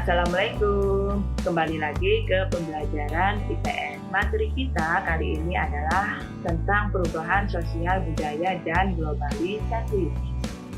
Assalamualaikum, kembali lagi ke pembelajaran IPS. Materi kita kali ini adalah tentang perubahan sosial budaya dan globalisasi.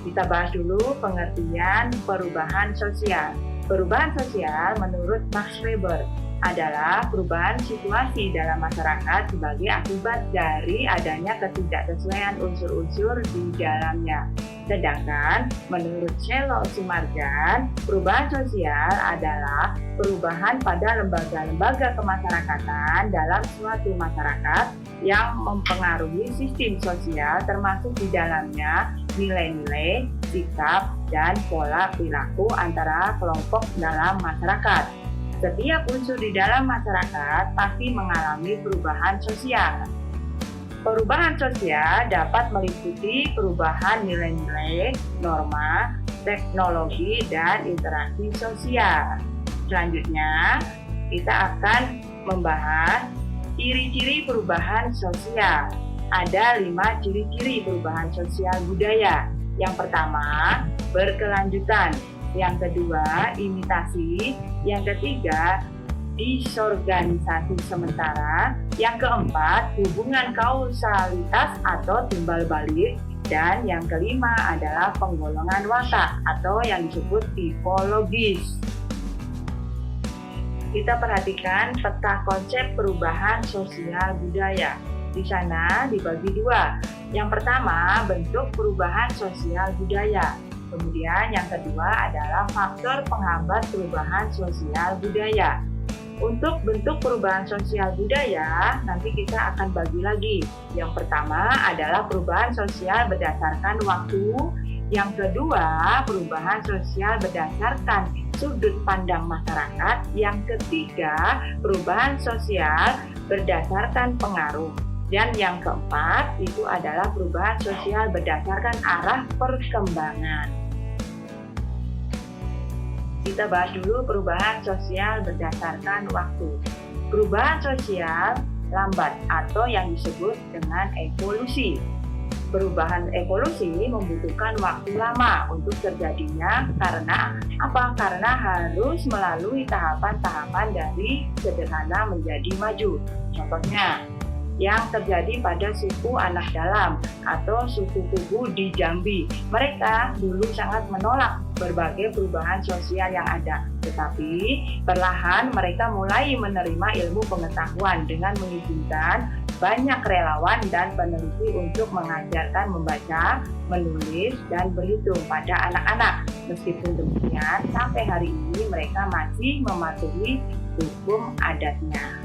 Kita bahas dulu pengertian perubahan sosial. Perubahan sosial menurut Max Weber adalah perubahan situasi dalam masyarakat sebagai akibat dari adanya ketidaksesuaian unsur-unsur di dalamnya. Sedangkan menurut Selo Sumarjan, perubahan sosial adalah perubahan pada lembaga-lembaga kemasyarakatan dalam suatu masyarakat yang mempengaruhi sistem sosial termasuk di dalamnya nilai-nilai, sikap, dan pola perilaku antara kelompok dalam masyarakat. Setiap unsur di dalam masyarakat pasti mengalami perubahan sosial. Perubahan sosial dapat meliputi perubahan nilai-nilai, norma, teknologi, dan interaksi sosial. Selanjutnya, kita akan membahas ciri-ciri perubahan sosial. Ada 5 ciri-ciri perubahan sosial budaya. Yang pertama, berkelanjutan. Yang kedua, imitasi. Yang ketiga, disorganisasi sementara. Yang keempat, hubungan kausalitas atau timbal balik. Dan yang kelima adalah penggolongan watak atau yang disebut tipologis. Kita perhatikan peta konsep perubahan sosial budaya. Di sana dibagi 2. Yang pertama, bentuk perubahan sosial budaya. Kemudian yang kedua adalah faktor penghambat perubahan sosial budaya. Untuk bentuk perubahan sosial budaya, nanti kita akan bagi lagi. Yang pertama adalah perubahan sosial berdasarkan waktu. Yang kedua, perubahan sosial berdasarkan sudut pandang masyarakat. Yang ketiga, perubahan sosial berdasarkan pengaruh. Dan yang keempat, itu adalah perubahan sosial berdasarkan arah perkembangan. Kita bahas dulu perubahan sosial berdasarkan waktu. Perubahan sosial lambat atau yang disebut dengan evolusi. Perubahan evolusi membutuhkan waktu lama untuk terjadinya karena apa? Karena harus melalui tahapan-tahapan dari sederhana menjadi maju. Contohnya, yang terjadi pada suku Anak Dalam atau suku Kubu di Jambi. Mereka dulu sangat menolak berbagai perubahan sosial yang ada. Tetapi perlahan mereka mulai menerima ilmu pengetahuan dengan mengizinkan banyak relawan dan peneliti untuk mengajarkan membaca, menulis, dan berhitung pada anak-anak. Meskipun demikian, sampai hari ini mereka masih mematuhi hukum adatnya.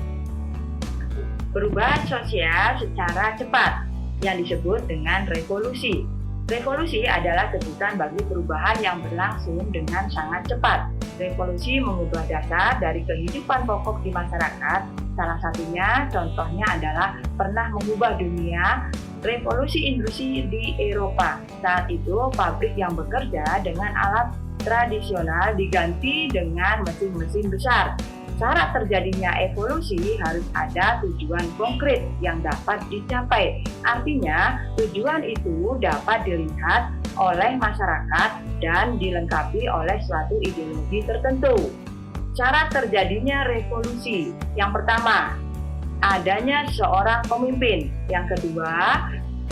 Perubahan sosial secara cepat yang disebut dengan revolusi. Revolusi adalah sebutan bagi perubahan yang berlangsung dengan sangat cepat. Revolusi mengubah dasar dari kehidupan pokok di masyarakat. Salah satunya contohnya adalah pernah mengubah dunia. Revolusi industri di Eropa. Saat itu pabrik yang bekerja dengan alat tradisional diganti dengan mesin-mesin besar. Syarat terjadinya evolusi harus ada tujuan konkret yang dapat dicapai. Artinya, tujuan itu dapat dilihat oleh masyarakat dan dilengkapi oleh suatu ideologi tertentu. Syarat terjadinya revolusi. Yang pertama, adanya seorang pemimpin. Yang kedua,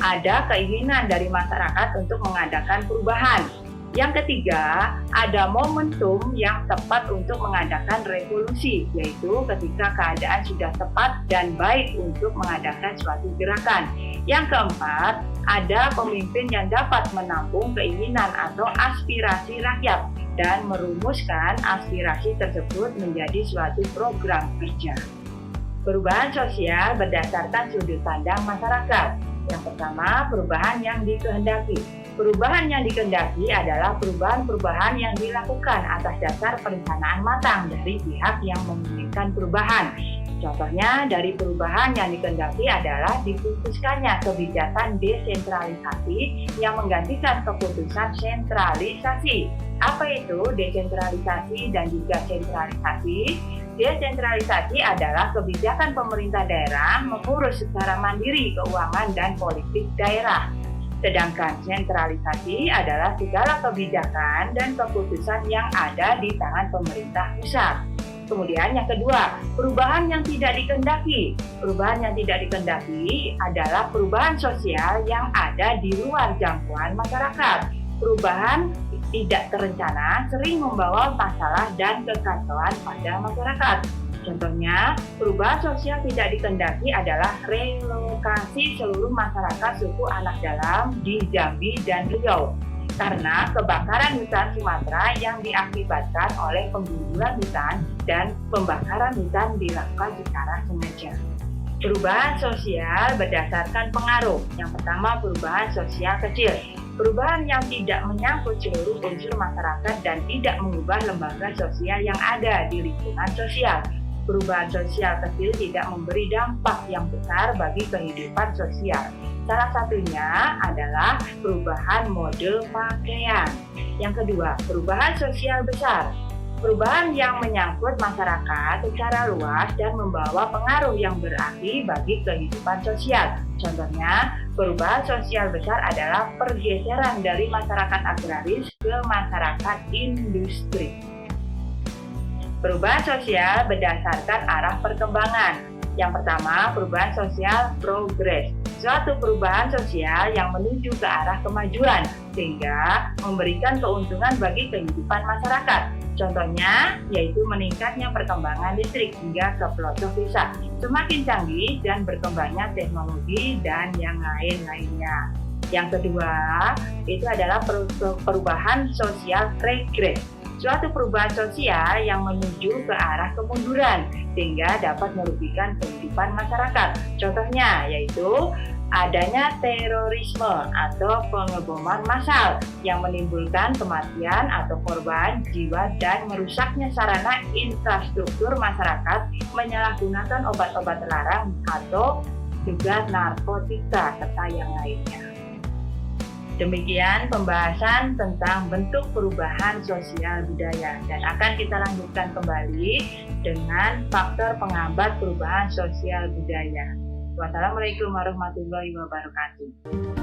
ada keinginan dari masyarakat untuk mengadakan perubahan. Yang ketiga, ada momentum yang tepat untuk mengadakan revolusi, yaitu ketika keadaan sudah tepat dan baik untuk mengadakan suatu gerakan. Yang keempat, ada pemimpin yang dapat menampung keinginan atau aspirasi rakyat dan merumuskan aspirasi tersebut menjadi suatu program kerja. Perubahan sosial berdasarkan sudut pandang masyarakat. Yang pertama, perubahan yang dikehendaki. Perubahan yang dikehendaki adalah perubahan-perubahan yang dilakukan atas dasar perencanaan matang dari pihak yang menginginkan perubahan. Contohnya dari perubahan yang dikehendaki adalah diputuskannya kebijakan desentralisasi yang menggantikan keputusan sentralisasi. Apa itu desentralisasi dan juga sentralisasi? Desentralisasi adalah kebijakan pemerintah daerah mengurus secara mandiri keuangan dan politik daerah. Sedangkan sentralisasi adalah segala kebijakan dan keputusan yang ada di tangan pemerintah pusat. Kemudian yang kedua, perubahan yang tidak dikehendaki. Perubahan yang tidak dikehendaki adalah perubahan sosial yang ada di luar jangkauan masyarakat. Perubahan tidak terencana sering membawa masalah dan kekacauan pada masyarakat. Contohnya, perubahan sosial tidak dikehendaki adalah relokasi seluruh masyarakat suku Anak Dalam di Jambi dan Riau karena kebakaran hutan Sumatera yang diakibatkan oleh penggusuran hutan dan pembakaran hutan dilakukan secara sengaja. Perubahan sosial berdasarkan pengaruh. Yang pertama, perubahan sosial kecil. Perubahan yang tidak menyangkut seluruh unsur masyarakat dan tidak mengubah lembaga sosial yang ada di lingkungan sosial. Perubahan sosial kecil tidak memberi dampak yang besar bagi kehidupan sosial. Salah satunya adalah perubahan mode pakaian. Yang kedua, perubahan sosial besar. Perubahan yang menyangkut masyarakat secara luas dan membawa pengaruh yang berarti bagi kehidupan sosial. Contohnya, perubahan sosial besar adalah pergeseran dari masyarakat agraris ke masyarakat industri. Perubahan sosial berdasarkan arah perkembangan. Yang pertama, perubahan sosial progres. Suatu perubahan sosial yang menuju ke arah kemajuan, sehingga memberikan keuntungan bagi kehidupan masyarakat. Contohnya, yaitu meningkatnya perkembangan listrik hingga ke pelosok desa, semakin canggih dan berkembangnya teknologi dan yang lain-lainnya. Yang kedua, itu adalah perubahan sosial regres. Suatu perubahan sosial yang menuju ke arah kemunduran sehingga dapat merugikan kehidupan masyarakat. Contohnya yaitu adanya terorisme atau pengeboman massal yang menimbulkan kematian atau korban jiwa dan merusaknya sarana infrastruktur masyarakat, menyalahgunakan obat-obat terlarang atau juga narkotika serta yang lainnya. Demikian pembahasan tentang bentuk perubahan sosial budaya dan akan kita lanjutkan kembali dengan faktor penghambat perubahan sosial budaya. Wassalamualaikum warahmatullahi wabarakatuh.